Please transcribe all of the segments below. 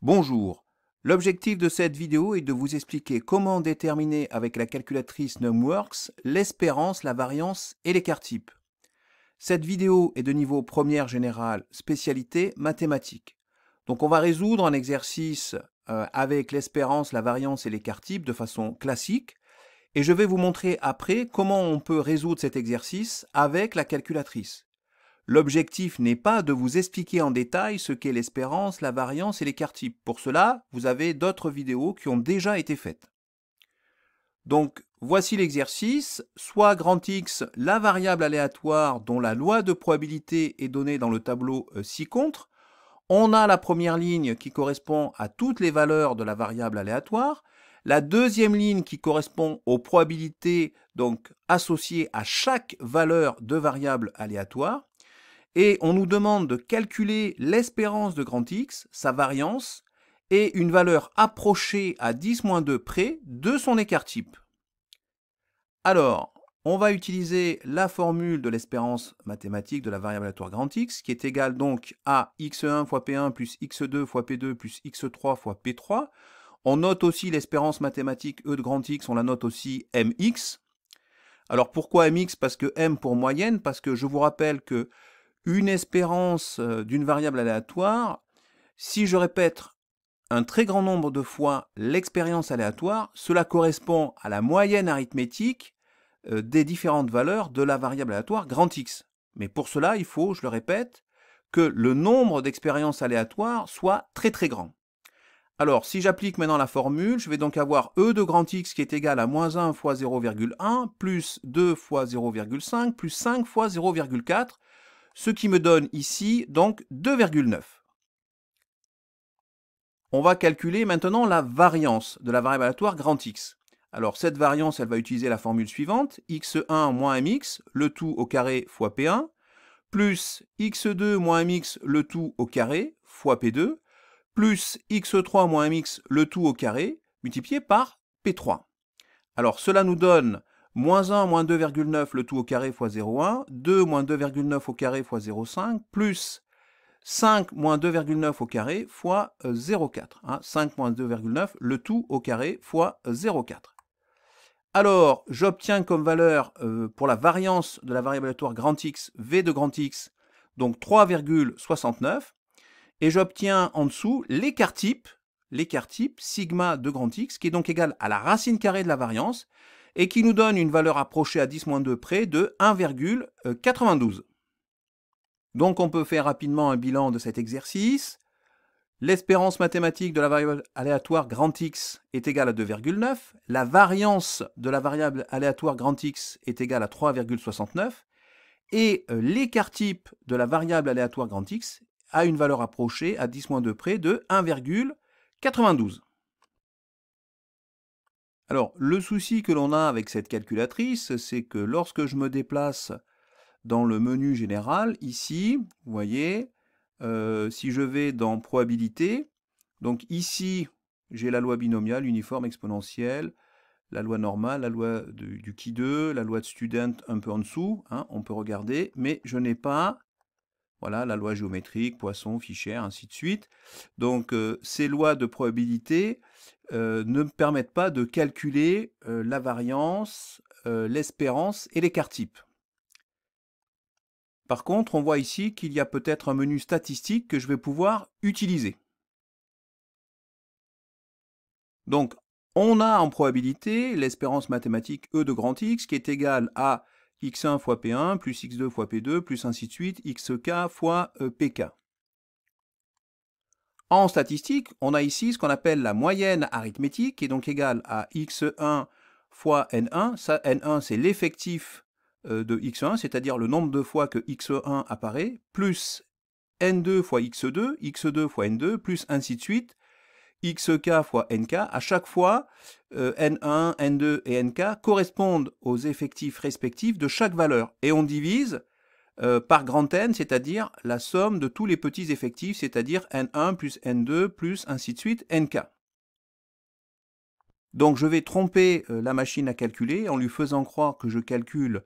Bonjour, l'objectif de cette vidéo est de vous expliquer comment déterminer avec la calculatrice NumWorks l'espérance, la variance et l'écart type. Cette vidéo est de niveau première générale, spécialité mathématiques. Donc on va résoudre un exercice avec l'espérance, la variance et l'écart type de façon classique. Et je vais vous montrer après comment on peut résoudre cet exercice avec la calculatrice. L'objectif n'est pas de vous expliquer en détail ce qu'est l'espérance, la variance et l'écart type. Pour cela, vous avez d'autres vidéos qui ont déjà été faites. Donc, voici l'exercice. Soit grand X, la variable aléatoire dont la loi de probabilité est donnée dans le tableau ci-contre. On a la première ligne qui correspond à toutes les valeurs de la variable aléatoire. La deuxième ligne qui correspond aux probabilités donc associées à chaque valeur de variable aléatoire. Et on nous demande de calculer l'espérance de grand X, sa variance, et une valeur approchée à 10-2 près de son écart type. Alors, on va utiliser la formule de l'espérance mathématique de la variable aléatoire grand X, qui est égale donc à x1 fois P1 plus x2 fois P2 plus x3 fois P3. On note aussi l'espérance mathématique E de grand X, on la note aussi mx. Alors pourquoi mx? Parce que m pour moyenne, parce que je vous rappelle que une espérance d'une variable aléatoire, si je répète un très grand nombre de fois l'expérience aléatoire, cela correspond à la moyenne arithmétique des différentes valeurs de la variable aléatoire grand X. Mais pour cela, il faut, je le répète, que le nombre d'expériences aléatoires soit très très grand. Alors, si j'applique maintenant la formule, je vais donc avoir E de grand X qui est égal à moins 1 fois 0,1 plus 2 fois 0,5 plus 5 fois 0,4, ce qui me donne ici donc 2,9. On va calculer maintenant la variance de la variable aléatoire grand X. Alors cette variance, elle va utiliser la formule suivante, x1 moins mx, le tout au carré fois P1, plus x2 moins mx, le tout au carré fois P2, plus x3 moins mx, le tout au carré, multiplié par P3. Alors cela nous donne moins 1 moins 2,9 le tout au carré fois 0,1, 2 moins 2,9 au carré fois 0,5, plus 5 moins 2,9 au carré fois 0,4. 5 moins 2,9 le tout au carré fois 0,4. Alors, j'obtiens comme valeur pour la variance de la variable aléatoire grand X, V de grand X, donc 3,69. Et j'obtiens en dessous l'écart type, sigma de grand X, qui est donc égal à la racine carrée de la variance, et qui nous donne une valeur approchée à 10-2 près de 1,92. Donc on peut faire rapidement un bilan de cet exercice. L'espérance mathématique de la variable aléatoire grand X est égale à 2,9. La variance de la variable aléatoire grand X est égale à 3,69. Et l'écart type de la variable aléatoire grand X a une valeur approchée à 10-2 près de 1,92. Alors, le souci que l'on a avec cette calculatrice, c'est que lorsque je me déplace dans le menu général, ici, vous voyez, si je vais dans probabilité, donc ici, j'ai la loi binomiale, uniforme, exponentielle, la loi normale, la loi du qui 2, la loi de student un peu en dessous, on peut regarder, mais je n'ai pas, voilà, la loi géométrique, Poisson, Fischer, ainsi de suite. Donc, ces lois de probabilité ne me permettent pas de calculer la variance, l'espérance et l'écart type. Par contre, on voit ici qu'il y a peut-être un menu statistique que je vais pouvoir utiliser. Donc, on a en probabilité l'espérance mathématique E de grand X qui est égale à x1 fois P1 plus x2 fois P2 plus ainsi de suite xk fois Pk. En statistique, on a ici ce qu'on appelle la moyenne arithmétique qui est donc égale à x1 fois n1. Ça, n1, c'est l'effectif de x1, c'est-à-dire le nombre de fois que x1 apparaît, plus n2 fois x2, x2 fois n2, plus ainsi de suite, xk fois nk. À chaque fois, n1, n2 et nk correspondent aux effectifs respectifs de chaque valeur. Et on divise par grand N, c'est-à-dire la somme de tous les petits effectifs, c'est-à-dire N1 plus N2 plus ainsi de suite Nk. Donc je vais tromper la machine à calculer en lui faisant croire que je calcule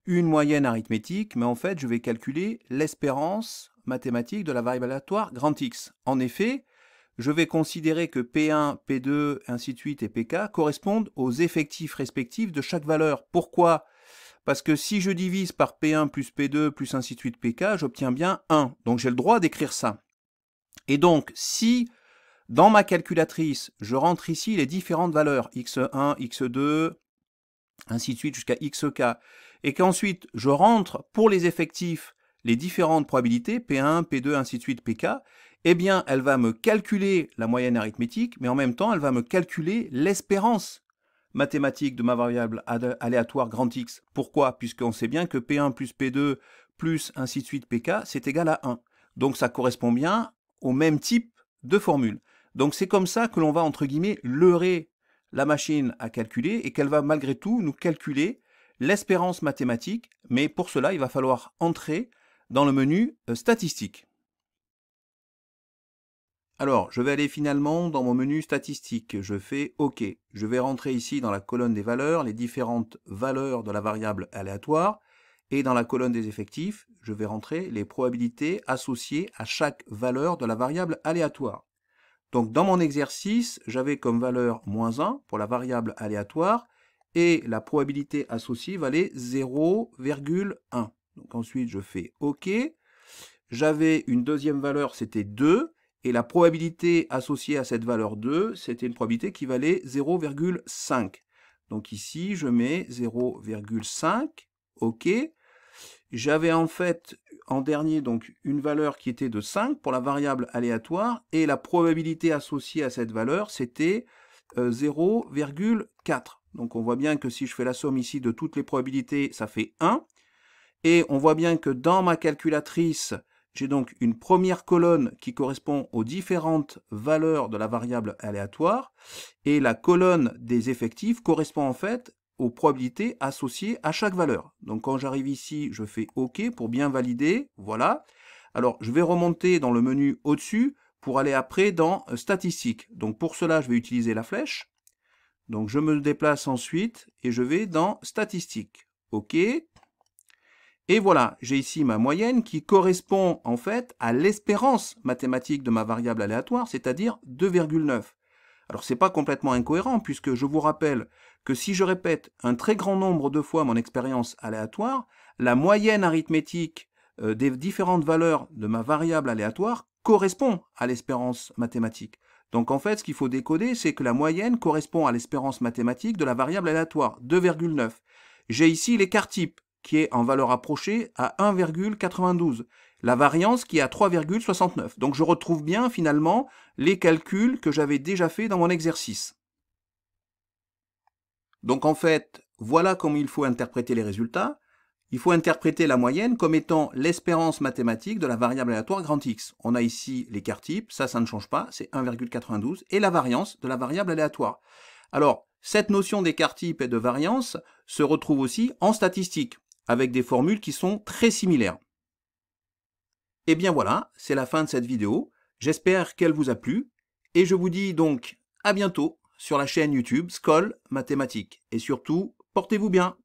une moyenne arithmétique, mais en fait je vais calculer l'espérance mathématique de la variable aléatoire grand X. En effet, je vais considérer que P1, P2, ainsi de suite et Pk correspondent aux effectifs respectifs de chaque valeur. Pourquoi? Parce que si je divise par P1 plus P2 plus ainsi de suite Pk, j'obtiens bien 1. Donc j'ai le droit d'écrire ça. Et donc si dans ma calculatrice, je rentre ici les différentes valeurs, x1, x2, ainsi de suite jusqu'à xk, et qu'ensuite je rentre pour les effectifs les différentes probabilités, P1, P2, ainsi de suite, Pk, eh bien elle va me calculer la moyenne arithmétique, mais en même temps elle va me calculer l'espérance mathématique de ma variable aléatoire grand X. Pourquoi? Puisqu'on sait bien que P1 plus P2 plus ainsi de suite Pk, c'est égal à 1. Donc ça correspond bien au même type de formule. Donc c'est comme ça que l'on va, entre guillemets, leurrer la machine à calculer et qu'elle va malgré tout nous calculer l'espérance mathématique, mais pour cela, il va falloir entrer dans le menu statistique. Alors, je vais aller finalement dans mon menu statistique. Je fais OK. Je vais rentrer ici dans la colonne des valeurs, les différentes valeurs de la variable aléatoire, et dans la colonne des effectifs, je vais rentrer les probabilités associées à chaque valeur de la variable aléatoire. Donc dans mon exercice, j'avais comme valeur -1 pour la variable aléatoire et la probabilité associée valait 0,1. Donc ensuite je fais OK. J'avais une deuxième valeur, c'était 2, et la probabilité associée à cette valeur 2, c'était une probabilité qui valait 0,5. Donc ici je mets 0,5, OK. J'avais en fait en dernier donc une valeur qui était de 5 pour la variable aléatoire et la probabilité associée à cette valeur c'était 0,4. Donc on voit bien que si je fais la somme ici de toutes les probabilités, ça fait 1. Et on voit bien que dans ma calculatrice, j'ai donc une première colonne qui correspond aux différentes valeurs de la variable aléatoire et la colonne des effectifs correspond en fait aux probabilités associées à chaque valeur. Donc quand j'arrive ici, je fais OK pour bien valider, voilà. Alors je vais remonter dans le menu au-dessus pour aller après dans Statistiques. Donc pour cela, je vais utiliser la flèche. Donc je me déplace ensuite et je vais dans Statistiques. OK. Et voilà, j'ai ici ma moyenne qui correspond en fait à l'espérance mathématique de ma variable aléatoire, c'est-à-dire 2,9. Alors c'est pas complètement incohérent puisque je vous rappelle que si je répète un très grand nombre de fois mon expérience aléatoire, la moyenne arithmétique des différentes valeurs de ma variable aléatoire correspond à l'espérance mathématique. Donc en fait ce qu'il faut décoder c'est que la moyenne correspond à l'espérance mathématique de la variable aléatoire, 2,9. J'ai ici l'écart type qui est en valeur approchée à 1,92. La variance qui est à 3,69. Donc je retrouve bien finalement les calculs que j'avais déjà fait dans mon exercice. Donc en fait, voilà comment il faut interpréter les résultats. Il faut interpréter la moyenne comme étant l'espérance mathématique de la variable aléatoire grand X. On a ici l'écart type, ça ne change pas, c'est 1,92, et la variance de la variable aléatoire. Alors, cette notion d'écart type et de variance se retrouve aussi en statistique, avec des formules qui sont très similaires. Et bien voilà, c'est la fin de cette vidéo. J'espère qu'elle vous a plu. Et je vous dis donc à bientôt sur la chaîne YouTube Skol Mathématiques. Et surtout, portez-vous bien.